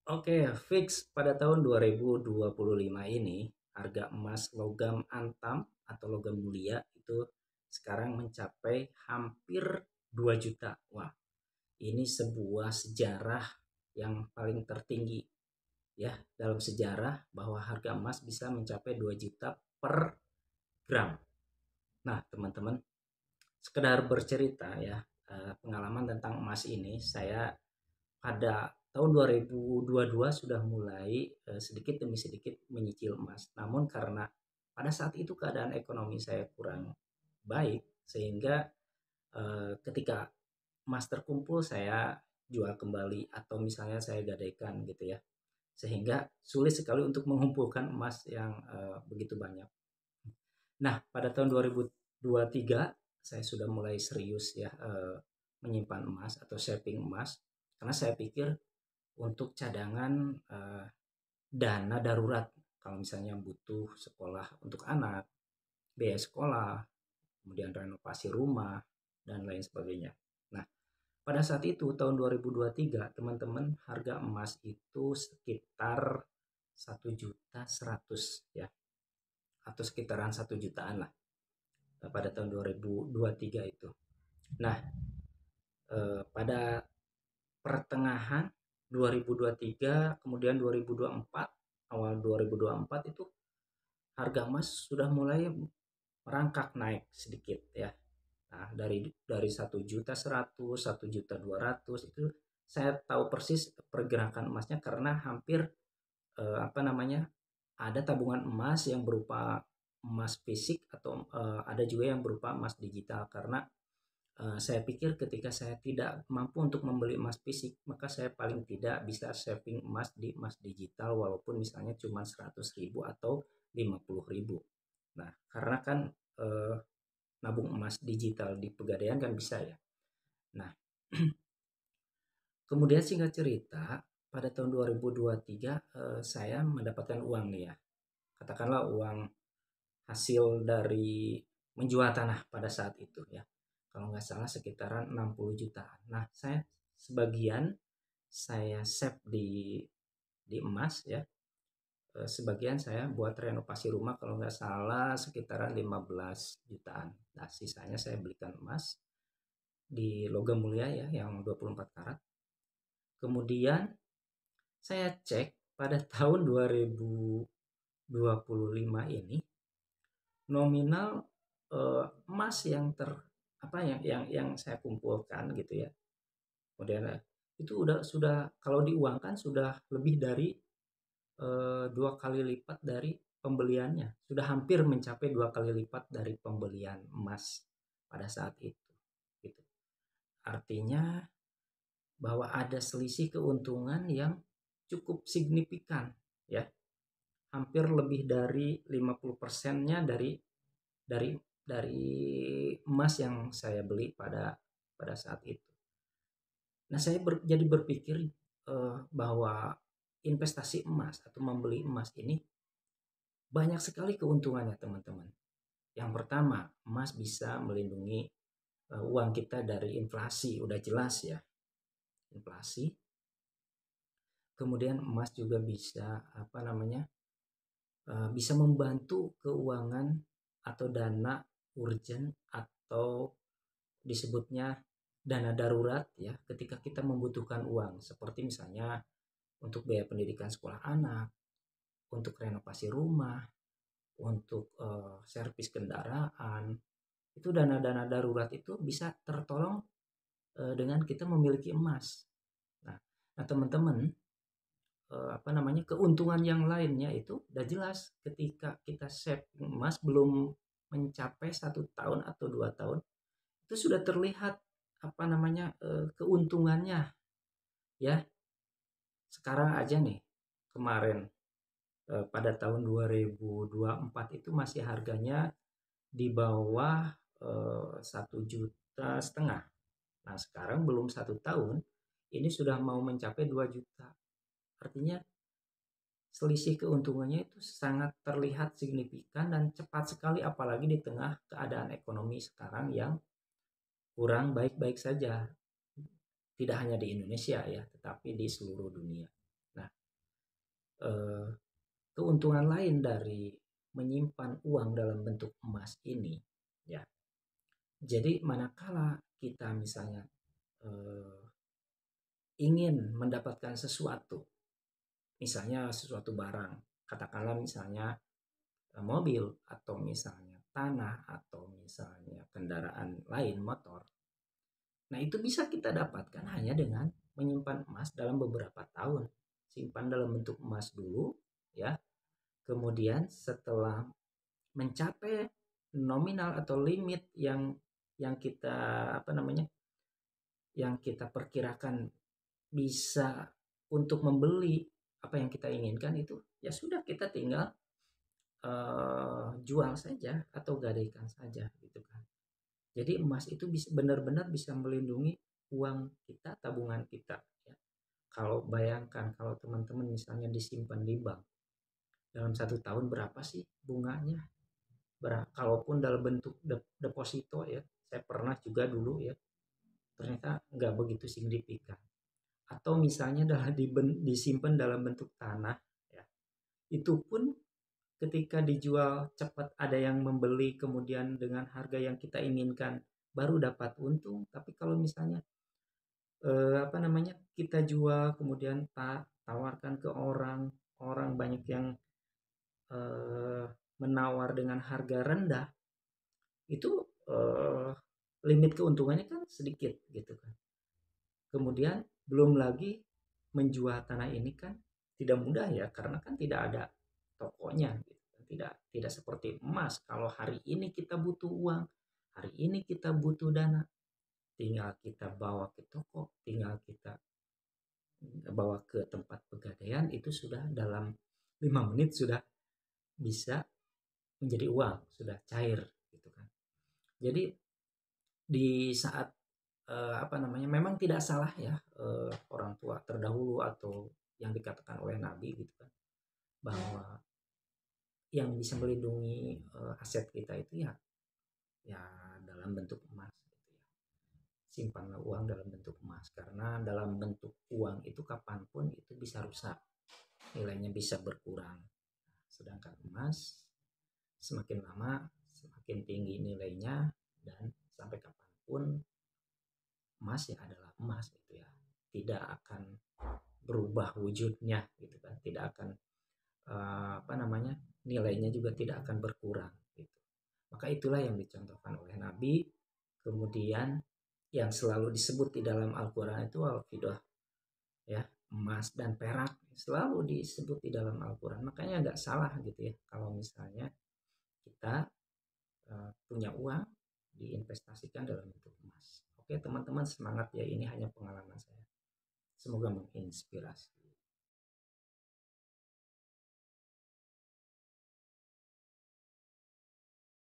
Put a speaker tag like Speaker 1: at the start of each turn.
Speaker 1: Oke, fix pada tahun 2025 ini harga emas logam antam atau logam mulia itu sekarang mencapai hampir 2 juta. Wah, ini sebuah sejarah yang paling tertinggi ya dalam sejarah bahwa harga emas bisa mencapai 2 juta per gram. Nah, teman-teman, sekedar bercerita ya, pengalaman tentang emas ini saya pada tahun 2022 sudah mulai sedikit demi sedikit menyicil emas. Namun karena pada saat itu keadaan ekonomi saya kurang baik sehingga ketika emas terkumpul saya jual kembali atau misalnya saya gadaikan gitu ya. Sehingga sulit sekali untuk mengumpulkan emas yang begitu banyak. Nah, pada tahun 2023 saya sudah mulai serius ya menyimpan emas atau saving emas karena saya pikir untuk cadangan dana darurat kalau misalnya butuh sekolah untuk anak, biaya sekolah, kemudian renovasi rumah dan lain sebagainya. Nah, pada saat itu tahun 2023 teman-teman harga emas itu sekitar 1.100.000 ya atau sekitaran 1 jutaan lah pada tahun 2023 itu. Nah, pada pertengahan 2023 kemudian 2024 awal 2024 itu harga emas sudah mulai merangkak naik sedikit ya. Nah, dari 1.100.000, 1.200.000 itu saya tahu persis pergerakan emasnya karena hampir apa namanya? Ada tabungan emas yang berupa emas fisik atau ada juga yang berupa emas digital karena saya pikir ketika saya tidak mampu untuk membeli emas fisik, maka saya paling tidak bisa saving emas di emas digital walaupun misalnya cuma 100.000 atau 50.000. Nah, karena kan eh, nabung emas digital di Pegadaian kan bisa ya. Nah, kemudian singkat cerita, pada tahun 2023 saya mendapatkan uang nih ya. Katakanlah uang hasil dari menjual tanah pada saat itu ya. Kalau nggak salah sekitaran 60 jutaan. Nah, saya sebagian saya save di emas ya. Sebagian saya buat renovasi rumah kalau nggak salah sekitaran 15 jutaan. Nah, sisanya saya belikan emas di logam mulia ya yang 24 karat. Kemudian saya cek pada tahun 2025 ini nominal emas yang apa yang saya kumpulkan gitu ya. Kemudian itu sudah kalau diuangkan sudah lebih dari 2 kali lipat dari pembeliannya. Sudah hampir mencapai 2 kali lipat dari pembelian emas pada saat itu. Gitu. Artinya bahwa ada selisih keuntungan yang cukup signifikan ya. Hampir lebih dari 50%-nya dari dari emas yang saya beli pada saat itu. Nah, saya jadi berpikir bahwa investasi emas atau membeli emas ini banyak sekali keuntungannya, teman-teman. Yang pertama, emas bisa melindungi uang kita dari inflasi, udah jelas ya, inflasi. Kemudian emas juga bisa apa namanya? Bisa membantu keuangan atau dana urgent atau disebutnya dana darurat ya ketika kita membutuhkan uang seperti misalnya untuk biaya pendidikan sekolah anak, untuk renovasi rumah, untuk servis kendaraan. Itu dana-dana darurat itu bisa tertolong dengan kita memiliki emas. Nah, teman-teman, apa namanya keuntungan yang lainnya itu udah jelas ketika kita save emas belum mencapai 1 tahun atau 2 tahun itu sudah terlihat apa namanya keuntungannya ya. Sekarang aja nih kemarin pada tahun 2024 itu masih harganya di bawah 1,5 juta. Nah, sekarang belum 1 tahun ini sudah mau mencapai 2 juta. Artinya selisih keuntungannya itu sangat terlihat signifikan dan cepat sekali apalagi di tengah keadaan ekonomi sekarang yang kurang baik-baik saja. Tidak hanya di Indonesia ya, tetapi di seluruh dunia. Nah, eh, keuntungan lain dari menyimpan uang dalam bentuk emas ini, ya. Jadi manakala kita misalnya eh, ingin mendapatkan sesuatu, misalnya sesuatu barang, katakanlah misalnya mobil atau misalnya tanah atau misalnya kendaraan lain motor. Nah, itu bisa kita dapatkan hanya dengan menyimpan emas dalam beberapa tahun. Simpan dalam bentuk emas dulu, ya. Kemudian setelah mencapai nominal atau limit yang kita apa namanya? Yang kita perkirakan bisa untuk membeli apa yang kita inginkan, itu ya sudah, kita tinggal jual saja atau gadaikan saja gitu kan. Jadi emas itu bisa benar-benar bisa melindungi uang kita, tabungan kita, ya. Kalau bayangkan kalau teman-teman misalnya disimpan di bank dalam 1 tahun, berapa sih bunganya? Kalaupun dalam bentuk deposito, ya, saya pernah juga dulu, ya, ternyata nggak begitu signifikan. Atau misalnya dalam disimpan dalam bentuk tanah, ya, itu pun ketika dijual cepat ada yang membeli, kemudian dengan harga yang kita inginkan baru dapat untung. Tapi kalau misalnya apa namanya, kita jual kemudian tawarkan ke orang, orang banyak yang eh, menawar dengan harga rendah, itu eh, limit keuntungannya kan sedikit gitu kan. Kemudian belum lagi menjual tanah ini kan tidak mudah, ya, karena kan tidak ada tokonya gitu kan. Tidak seperti emas, kalau hari ini kita butuh uang, hari ini kita butuh dana, tinggal kita bawa ke toko, tinggal kita bawa ke tempat pegadaian, itu sudah dalam 5 menit sudah bisa menjadi uang, sudah cair gitu kan. Jadi di saat apa namanya, memang tidak salah, ya, orang tua terdahulu atau yang dikatakan oleh Nabi gitu kan, bahwa yang bisa melindungi aset kita itu, ya, ya dalam bentuk emas gitu ya. Simpanlah uang dalam bentuk emas, karena dalam bentuk uang itu kapanpun itu bisa rusak, nilainya bisa berkurang. Sedangkan emas semakin lama semakin tinggi nilainya, dan sampai kapanpun emas ya adalah emas gitu ya, tidak akan berubah wujudnya gitu kan, tidak akan apa namanya, nilainya juga tidak akan berkurang gitu. Maka itulah yang dicontohkan oleh Nabi. Kemudian yang selalu disebut di dalam Al-Quran itu al-fidah, ya, emas dan perak selalu disebut di dalam Al-Quran. Makanya nggak salah gitu ya kalau misalnya kita punya uang diinvestasikan dalam bentuk emas. Oke teman-teman, semangat ya, ini hanya pengalaman saya. Semoga menginspirasi.